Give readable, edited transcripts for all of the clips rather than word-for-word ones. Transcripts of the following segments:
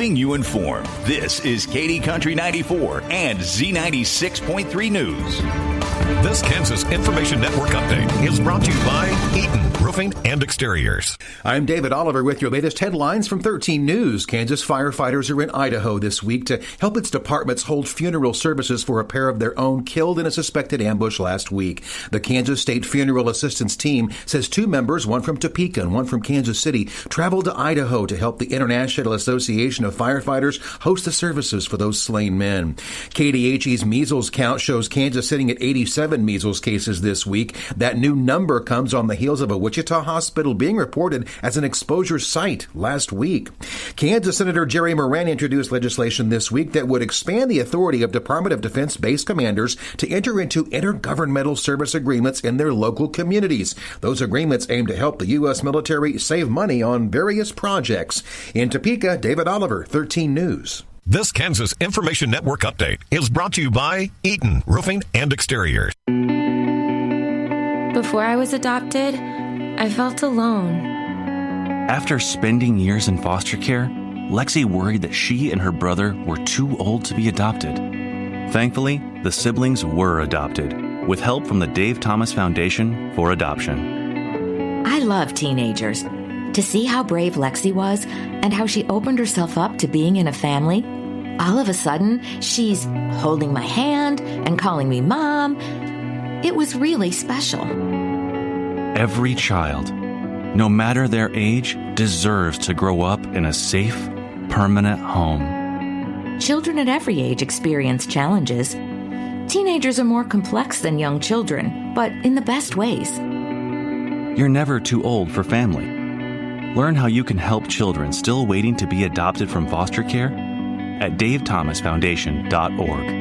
keeping you informed. This is KD Country 94 and Z96.3 News. This Kansas Information Network update is brought to you by Eaton Roofing and Exteriors. I'm David Oliver with your latest headlines from 13 News. Kansas firefighters are in Idaho this week to help its departments hold funeral services for a pair of their own killed in a suspected ambush last week. The Kansas State Funeral Assistance Team says two members, one from Topeka and one from Kansas City, traveled to Idaho to help the International Association of Firefighters host the services for those slain men. KDHE's measles count shows Kansas sitting at 87 measles cases this week. That new number comes on the heels of a Wichita hospital being reported as an exposure site last week. Kansas Senator Jerry Moran introduced legislation this week that would expand the authority of Department of Defense base commanders to enter into intergovernmental service agreements in their local communities. Those agreements aim to help the U.S. military save money on various projects. In Topeka, David Oliver, 13 News. This Kansas Information Network update is brought to you by Eaton Roofing and Exteriors. Before I was adopted, I felt alone. After spending years in foster care, Lexi worried that she and her brother were too old to be adopted. Thankfully, the siblings were adopted, with help from the Dave Thomas Foundation for Adoption. I love teenagers. To see how brave Lexi was and how she opened herself up to being in a family, all of a sudden, she's holding my hand and calling me Mom. It was really special. Every child, no matter their age, deserves to grow up in a safe, permanent home. Children at every age experience challenges. Teenagers are more complex than young children, but in the best ways. You're never too old for family. Learn how you can help children still waiting to be adopted from foster care at davethomasfoundation.org.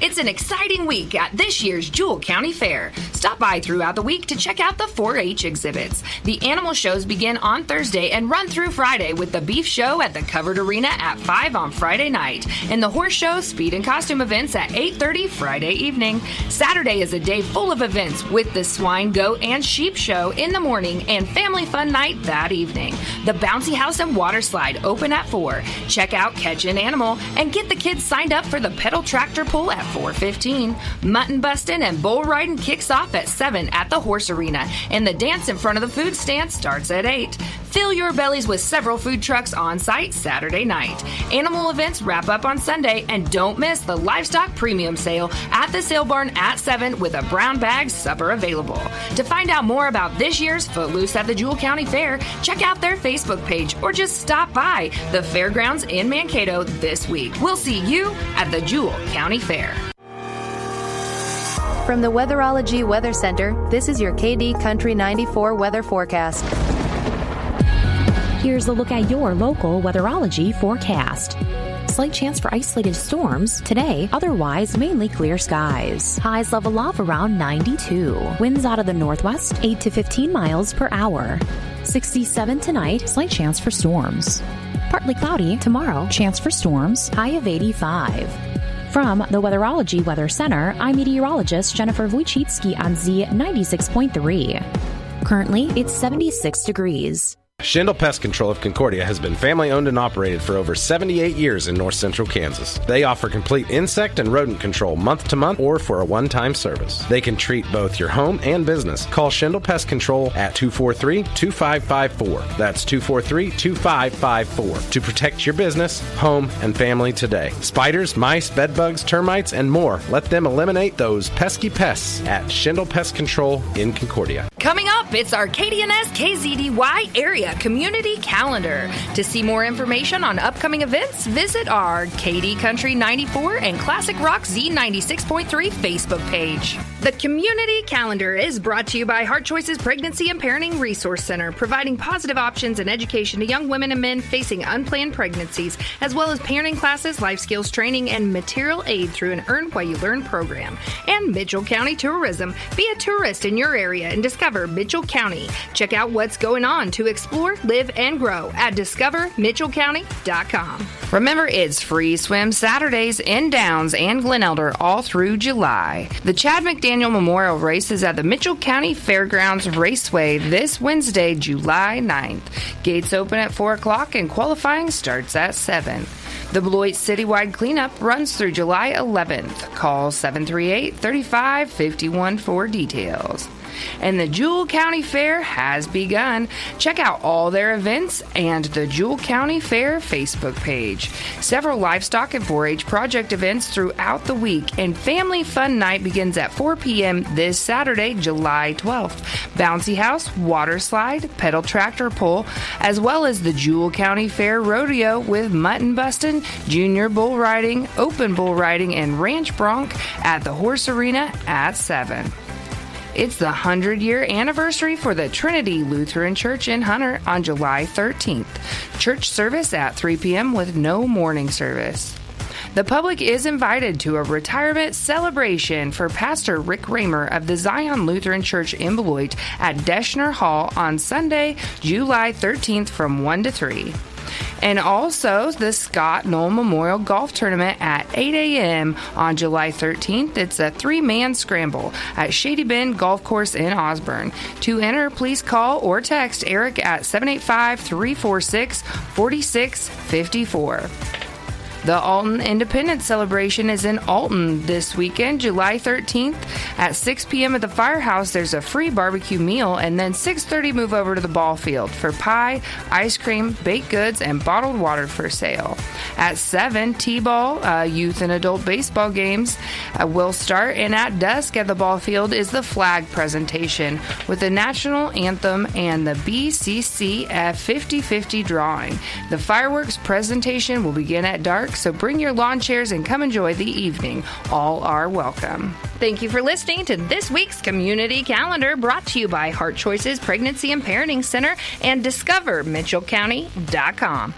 It's an exciting week at this year's Jewell County Fair. Stop by throughout the week to check out the 4-H exhibits. The animal shows begin on Thursday and run through Friday with the beef show at the Covered Arena at 5 on Friday night and the horse show, speed and costume events at 8:30 Friday evening. Saturday is a day full of events with the swine, goat, and sheep show in the morning and family fun night that evening. The bouncy house and water slide open at 4. Check out Catch an Animal and get the kids signed up for the pedal tractor pull at 4:15. Mutton busting and bull riding kicks off at 7 at the horse arena, and the dance in front of the food stand starts at 8. Fill your bellies with several food trucks on site Saturday night. Animal events wrap up on Sunday, and don't miss the livestock premium sale at the sale barn at 7 with a brown bag supper available. To find out more about this year's Footloose at the Jewell County Fair, check out their Facebook page or just stop by the fairgrounds in Mankato this week. We'll see you at the Jewell County Fair. From the Weatherology Weather Center, this is your KD Country 94 weather forecast. Here's a look at your local weatherology forecast. Slight chance for isolated storms today, otherwise mainly clear skies. Highs level off around 92. Winds out of the northwest, 8 to 15 miles per hour. 67 tonight, slight chance for storms. Partly cloudy tomorrow, chance for storms, high of 85. From the Weatherology Weather Center, I'm meteorologist Jennifer Wojcicki on Z96.3. Currently, it's 76 degrees. Schindel Pest Control of Concordia has been family-owned and operated for over 78 years in north central Kansas. They offer complete insect and rodent control month to month or for a one-time service. They can treat both your home and business. Call Schindel Pest Control at 243-2554. That's 243-2554 to protect your business, home, and family today. Spiders, mice, bedbugs, termites, and more. Let them eliminate those pesky pests at Schindel Pest Control in Concordia. Coming up, it's our KDNS KZDY area community calendar. To see more information on upcoming events, visit our KD Country 94 and Classic Rock Z96.3 Facebook page. The community calendar is brought to you by Heart Choices Pregnancy and Parenting Resource Center, providing positive options and education to young women and men facing unplanned pregnancies, as well as parenting classes, life skills training, and material aid through an Earn While You Learn program. And Mitchell County Tourism. Be a tourist in your area and discover Mitchell County. Check out what's going on to explore, live, and grow at discovermitchellcounty.com. Remember, it's free swim Saturdays in Downs and Glen Elder all through July. The Chad McDaniel annual memorial race is at the Mitchell County Fairgrounds Raceway this Wednesday, July 9th. Gates open at 4 o'clock and qualifying starts at 7. The Beloit Citywide Cleanup runs through July 11th. Call 738-3551 for details. And the Jewell County Fair has begun. Check out all their events and the Jewell County Fair Facebook page. Several livestock and 4-H project events throughout the week, and Family Fun Night begins at 4 p.m. this Saturday, July 12th. Bouncy House, water slide, pedal tractor pull, as well as the Jewell County Fair Rodeo with mutton busting, junior bull riding, open bull riding, and ranch bronc at the Horse Arena at 7. It's the 100-year anniversary for the Trinity Lutheran Church in Hunter on July 13th. Church service at 3 p.m. with no morning service. The public is invited to a retirement celebration for Pastor Rick Raymer of the Zion Lutheran Church in Beloit at Deschner Hall on Sunday, July 13th from 1 to 3. And also the Scott Knoll Memorial Golf Tournament at 8 a.m. on July 13th. It's a 3-man scramble at Shady Bend Golf Course in Osborne. To enter, please call or text Eric at 785-346-4654. The Alton Independence Celebration is in Alton this weekend, July 13th. At 6 p.m. at the Firehouse, there's a free barbecue meal, and then 6:30 move over to the ball field for pie, ice cream, baked goods, and bottled water for sale. At 7, T-ball, youth and adult baseball games will start, and at dusk at the ball field is the flag presentation with the national anthem and the BCCF 50-50 drawing. The fireworks presentation will begin at dark, so bring your lawn chairs and come enjoy the evening. All are welcome. Thank you for listening to this week's Community Calendar, brought to you by Heart Choices Pregnancy and Parenting Center and DiscoverMitchellCounty.com.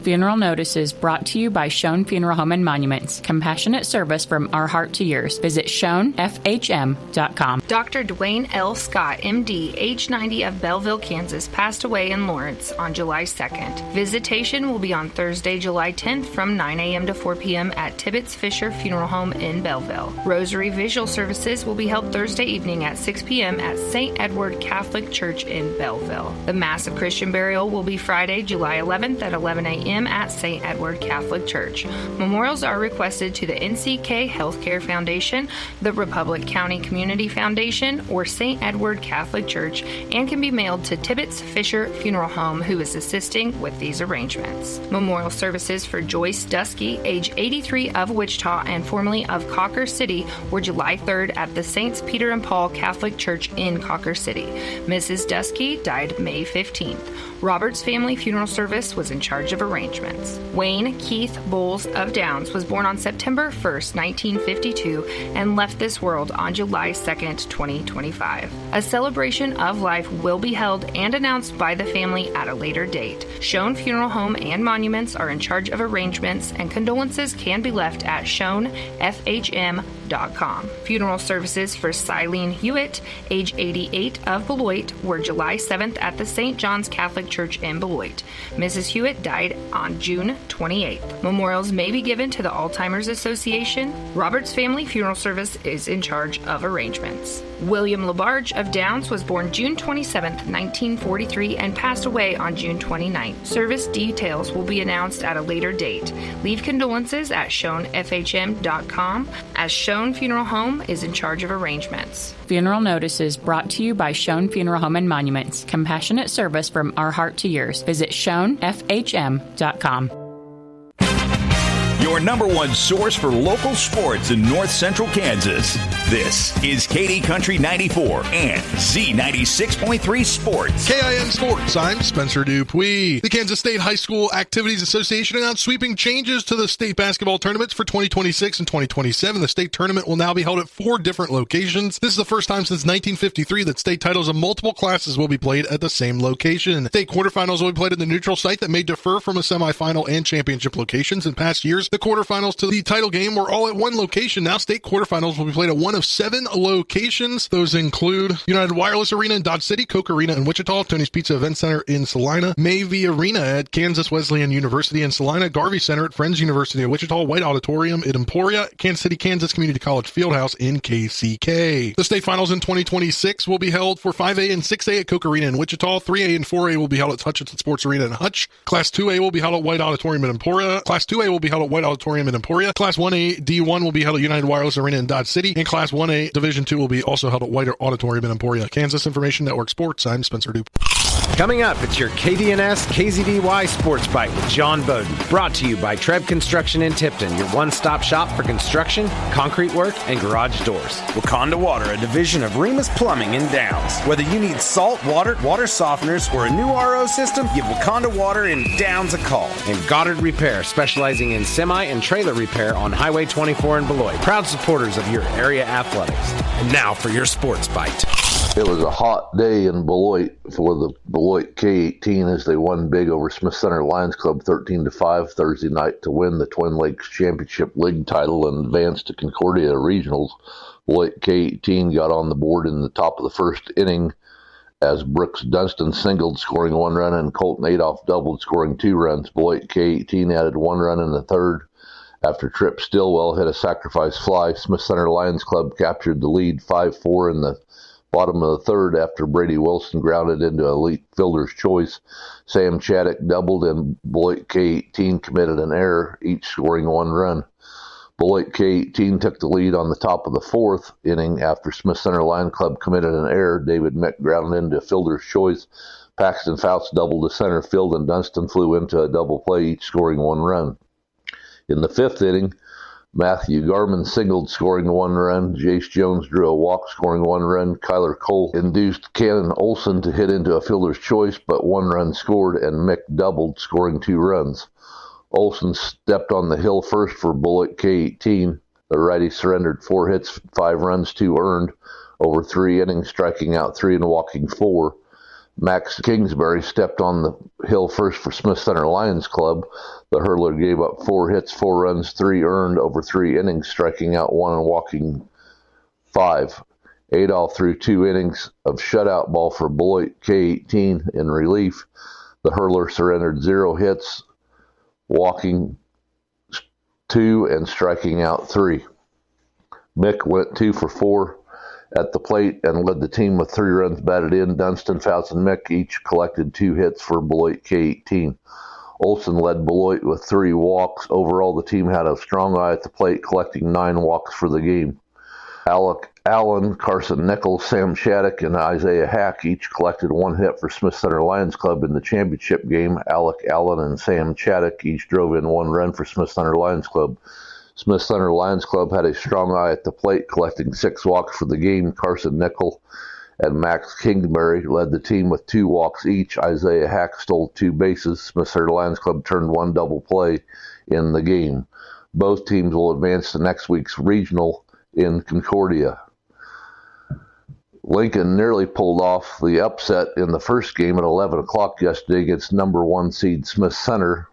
Funeral notices brought to you by Schoen Funeral Home and Monuments. Compassionate service from our heart to yours. Visit SchoenFHM.com. Dr. Dwayne L. Scott, MD, age 90 of Belleville, Kansas, passed away in Lawrence on July 2nd. Visitation will be on Thursday, July 10th from 9 a.m. to 4 p.m. at Tibbetts Fisher Funeral Home in Belleville. Rosary Visual Services will be held Thursday evening at 6 p.m. at St. Edward Catholic Church in Belleville. The Mass of Christian Burial will be Friday, July 11th at 11 a.m. at St. Edward Catholic Church. Memorials are requested to the NCK Healthcare Foundation, the Republic County Community Foundation, or St. Edward Catholic Church, and can be mailed to Tibbetts Fisher Funeral Home, who is assisting with these arrangements. Memorial services for Joyce Dusky, age 83 of Wichita and formerly of Cocker City, were July 3rd at the Saints Peter and Paul Catholic Church in Cocker City. Mrs. Dusky died May 15th. Robert's family funeral service was in charge of arrangements. Wayne Keith Bowles of Downs was born on September 1st, 1952, and left this world on July 2nd, 2025. A celebration of life will be held and announced by the family at a later date. Schoen Funeral Home and Monuments are in charge of arrangements, and condolences can be left at SchoenFHM.com. Funeral services for Silene Hewitt, age 88 of Beloit, were July 7th at the St. John's Catholic Church in Beloit. Mrs. Hewitt died on June 28th. Memorials may be given to the Alzheimer's Association. Robert's family funeral service is in charge of arrangements. William LaBarge of Downs was born June 27, 1943, and passed away on June 29th. Service details will be announced at a later date. Leave condolences at SchoenFHM.com, as Schoen Funeral Home is in charge of arrangements. Funeral notices brought to you by Schoen Funeral Home and Monuments. Compassionate service from our heart to yours. Visit SchoenFHM.com. Your number one source for local sports in North Central Kansas. This is KD Country 94 and Z96.3 Sports. KIN Sports, I'm Spencer Dupuis. The Kansas State High School Activities Association announced sweeping changes to the state basketball tournaments for 2026 and 2027. The state tournament will now be held at 4 different locations. This is the first time since 1953 that state titles of multiple classes will be played at the same location. State quarterfinals will be played at the neutral site that may differ from a semifinal and championship locations. In past years, the quarterfinals to the title game were all at one location. Now state quarterfinals will be played at one of 7 locations. Those include United Wireless Arena in Dodge City, Coke Arena in Wichita, Tony's Pizza Event Center in Salina, Mayvie Arena at Kansas Wesleyan University in Salina, Garvey Center at Friends University of Wichita, White Auditorium in Emporia, Kansas City, Kansas Community College Fieldhouse in KCK. The state finals in 2026 will be held for 5A and 6A at Coke Arena in Wichita. 3A and 4A will be held at Hutchinson Sports Arena in Hutch. Class 2A will be held at White Auditorium in Emporia. Class 2A will be held at White Auditorium in Emporia. Class 1A D1 will be held at United Wireless Arena in Dodge City. And Class 1A Division 2 will be also held at White Auditorium in Emporia. Kansas Information Network Sports, I'm Spencer Dupe. Coming up, it's your KDNS KZDY Sports Bite with John Bowden. Brought to you by Treb Construction in Tipton, your one-stop shop for construction, concrete work, and garage doors. Wakanda Water, a division of Remus Plumbing in Downs. Whether you need salt, water softeners, or a new RO system, give Wakanda Water in Downs a call. And Goddard Repair, specializing in semi and trailer repair on Highway 24 in Beloit. Proud supporters of your area athletics. And now for your Sports Bite. It was a hot day in Beloit for the Beloit K-18 as they won big over Smith Center Lions Club 13-5 Thursday night to win the Twin Lakes Championship League title and advance to Concordia Regionals. Beloit K-18 got on the board in the top of the first inning as Brooks Dunston singled, scoring 1 run, and Colton Adolph doubled, scoring 2 runs. Beloit K-18 added 1 run in the third. After Tripp Stillwell hit a sacrifice fly, Smith Center Lions Club captured the lead 5-4 in the bottom of the third after Brady Wilson grounded into elite fielder's choice. Sam Chaddock doubled and Beloit K-18 committed an error, each scoring 1 run. Beloit K-18 took the lead on the top of the fourth inning after Smith Center Lions Club committed an error. David Mick grounded into fielder's choice. Paxton Fouts doubled to center field and Dunston flew into a double play, each scoring 1 run. In the fifth inning, Matthew Garman singled, scoring 1 run. Jace Jones drew a walk, scoring 1 run. Kyler Cole induced Cannon Olson to hit into a fielder's choice, but 1 run scored, and Mick doubled, scoring 2 runs. Olson stepped on the hill first for Beloit K-18. The righty surrendered 4 hits, 5 runs, 2 earned, over 3 innings, striking out 3 and walking 4. Max Kingsbury stepped on the hill first for Smith Center Lions Club. The hurler gave up 4 hits, 4 runs, 3 earned over 3 innings, striking out 1 and walking 5. Adolph threw 2 innings of shutout ball for Beloit K-18 in relief. The hurler surrendered 0 hits, walking 2 and striking out 3. Mick went 2 for 4 at the plate and led the team with 3 runs batted in. Dunston, Fouts, and Mick each collected 2 hits for Beloit K-18. Olson led Beloit with 3 walks. Overall, the team had a strong eye at the plate, collecting 9 walks for the game. Alec Allen, Carson Nichols, Sam Shattuck, and Isaiah Hack each collected 1 hit for Smith Center Lions Club in the championship game. Alec Allen and Sam Shattuck each drove in 1 run for Smith Center Lions Club. Smith Center Lions Club had a strong eye at the plate, collecting 6 walks for the game. Carson Nichols and Max Kingsbury led the team with 2 walks each. Isaiah Hack stole 2 bases. Smith Center Lions Club turned 1 double play in the game. Both teams will advance to next week's regional in Concordia. Lincoln nearly pulled off the upset in the first game at 11 o'clock yesterday against number 1 seed Smith Center.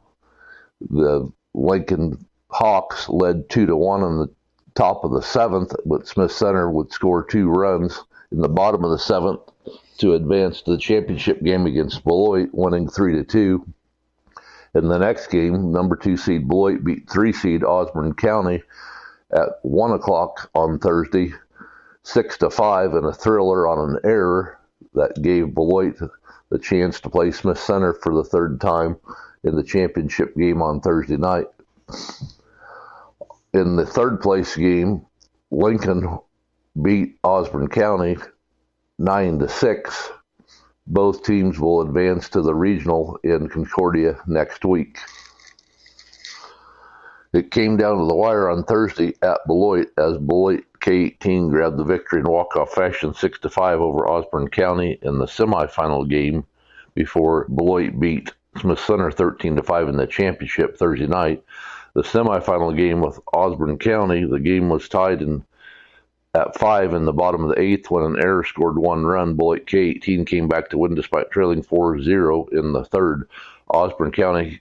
The Lincoln Hawks led 2-1 in the top of the 7th, but Smith Center would score 2 runs in the bottom of the 7th to advance to the championship game against Beloit, winning 3-2. In the next game, number 2 seed Beloit beat 3 seed Osborne County at 1 o'clock on Thursday, 6-5 in a thriller on an error that gave Beloit the chance to play Smith Center for the 3rd time in the championship game on Thursday night. In the 3rd place game, Lincoln beat Osborne County 9-6. Both teams will advance to the regional in Concordia next week. It came down to the wire on Thursday at Beloit as Beloit K-18 grabbed the victory in walk-off fashion 6-5 over Osborne County in the semifinal game before Beloit beat Smith Center 13-5 in the championship Thursday night. The semifinal game with Osborne County, the game was tied at 5 in the bottom of the 8th when an error scored 1 run. Beloit K-18 came back to win despite trailing 4-0 in the 3rd. Osborne County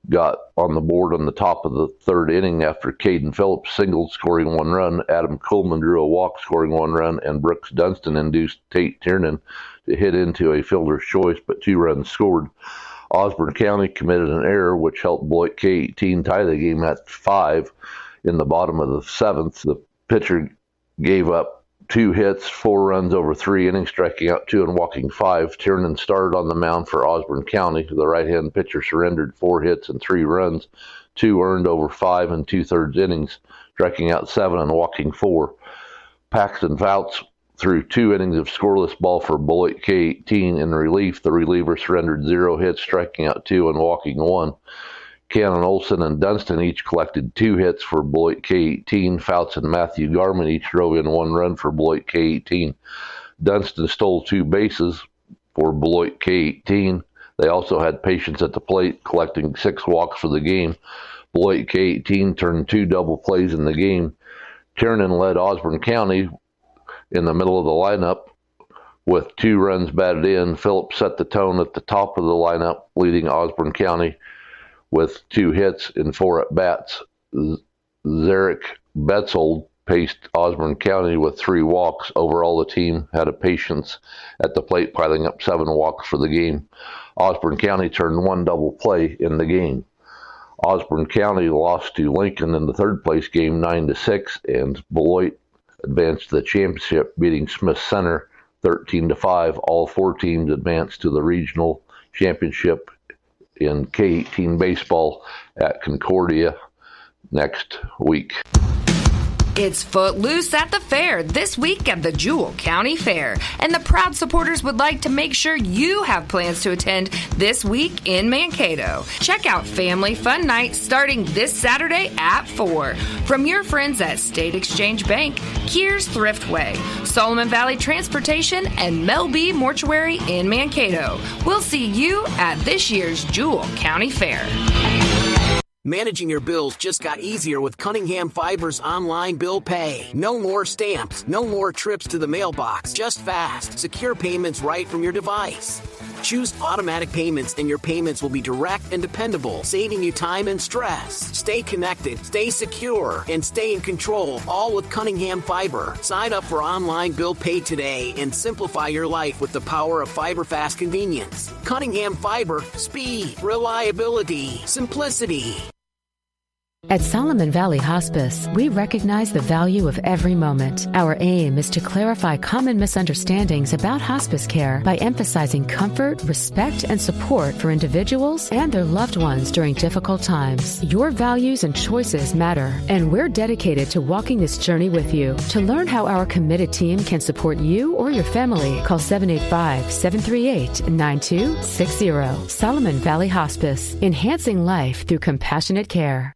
got on the board on the top of the third inning after Caden Phillips singled, scoring 1 run. Adam Coleman drew a walk, scoring 1 run, and Brooks Dunstan induced Tate Tiernan to hit into a fielder's choice, but 2 runs scored. Osborne County committed an error, which helped Beloit K-18 tie the game at 5 in the bottom of the 7th. The pitcher gave up 2 hits, 4 runs over 3 innings, striking out 2 and walking 5. Tiernan started on the mound for Osborne County. The right-hand pitcher surrendered 4 hits and 3 runs, 2 earned over 5 and 2/3 innings, striking out 7 and walking 4. Paxton Fouts threw 2 innings of scoreless ball for Beloit K-18 in relief. The reliever surrendered 0 hits, striking out 2 and walking 1. Cannon Olson and Dunstan each collected 2 hits for Beloit K-18. Fouts and Matthew Garman each drove in 1 run for Beloit K-18. Dunstan stole 2 bases for Beloit K-18. They also had patience at the plate, collecting 6 walks for the game. Beloit K-18 turned 2 double plays in the game. Tiernan led Osborne County in the middle of the lineup with 2 runs batted in. Phillips set the tone at the top of the lineup, leading Osborne County with 2 hits in 4 at-bats. Zarek Betzold paced Osborne County with 3 walks. Overall, the team had a patience at the plate, piling up 7 walks for the game. Osborne County turned 1 double play in the game. Osborne County lost to Lincoln in the third-place game 9-6, and Beloit advanced to the championship, beating Smith Center 13-5. All 4 teams advanced to the regional championship in K-18 baseball at Concordia next week. It's Footloose at the Fair this week at the Jewell County Fair, and the proud supporters would like to make sure you have plans to attend this week in Mankato. Check out Family Fun Night starting this Saturday at 4 from your friends at State Exchange Bank, Kears Thriftway, Solomon Valley Transportation, and Mel B Mortuary in Mankato. We'll see you at this year's Jewell County Fair. Managing your bills just got easier with Cunningham Fiber's online bill pay. No more stamps, no more trips to the mailbox, just fast, secure payments right from your device. Choose automatic payments and your payments will be direct and dependable, saving you time and stress. Stay connected, stay secure, and stay in control, all with Cunningham Fiber. Sign up for online bill pay today and simplify your life with the power of fiber fast convenience. Cunningham Fiber, speed, reliability, simplicity. At Solomon Valley Hospice, we recognize the value of every moment. Our aim is to clarify common misunderstandings about hospice care by emphasizing comfort, respect, and support for individuals and their loved ones during difficult times. Your values and choices matter, and we're dedicated to walking this journey with you. To learn how our committed team can support you or your family, call 785-738-9260. Solomon Valley Hospice, enhancing life through compassionate care.